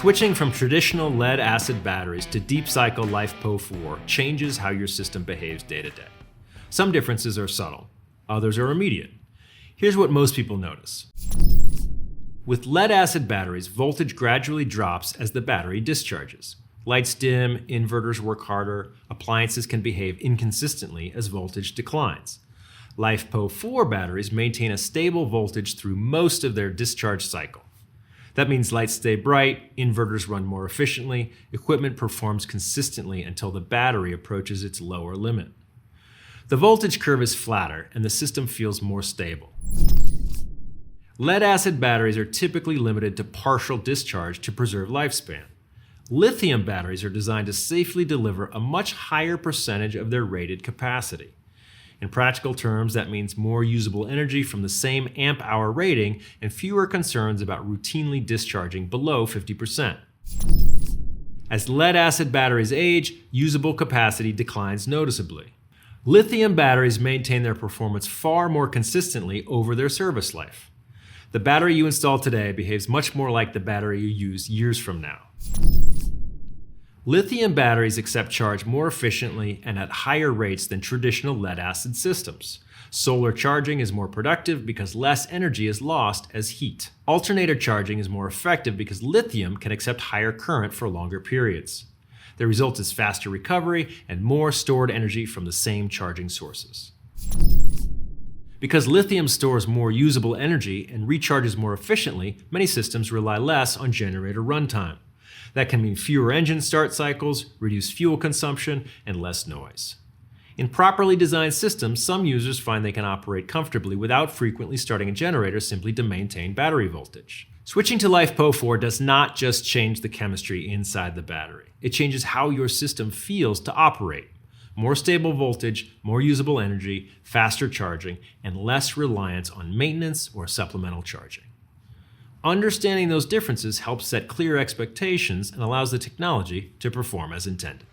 Switching from traditional lead-acid batteries to deep-cycle LiFePO4 changes how your system behaves day to day. Some differences are subtle, others are immediate. Here's what most people notice. With lead-acid batteries, voltage gradually drops as the battery discharges. Lights dim, inverters work harder, appliances can behave inconsistently as voltage declines. LiFePO4 batteries maintain a stable voltage through most of their discharge cycle. That means lights stay bright, inverters run more efficiently, equipment performs consistently until the battery approaches its lower limit. The voltage curve is flatter and the system feels more stable. Lead-acid batteries are typically limited to partial discharge to preserve lifespan. Lithium batteries are designed to safely deliver a much higher percentage of their rated capacity. In practical terms, that means more usable energy from the same amp-hour rating and fewer concerns about routinely discharging below 50%. As lead-acid batteries age, usable capacity declines noticeably. Lithium batteries maintain their performance far more consistently over their service life. The battery you install today behaves much more like the battery you use years from now. Lithium batteries accept charge more efficiently and at higher rates than traditional lead-acid systems. Solar charging is more productive because less energy is lost as heat. Alternator charging is more effective because lithium can accept higher current for longer periods. The result is faster recovery and more stored energy from the same charging sources. Because lithium stores more usable energy and recharges more efficiently, many systems rely less on generator runtime. That can mean fewer engine start cycles, reduced fuel consumption, and less noise. In properly designed systems, some users find they can operate comfortably without frequently starting a generator simply to maintain battery voltage. Switching to LiFePO4 does not just change the chemistry inside the battery. It changes how your system feels to operate. More stable voltage, more usable energy, faster charging, and less reliance on maintenance or supplemental charging. Understanding those differences helps set clear expectations and allows the technology to perform as intended.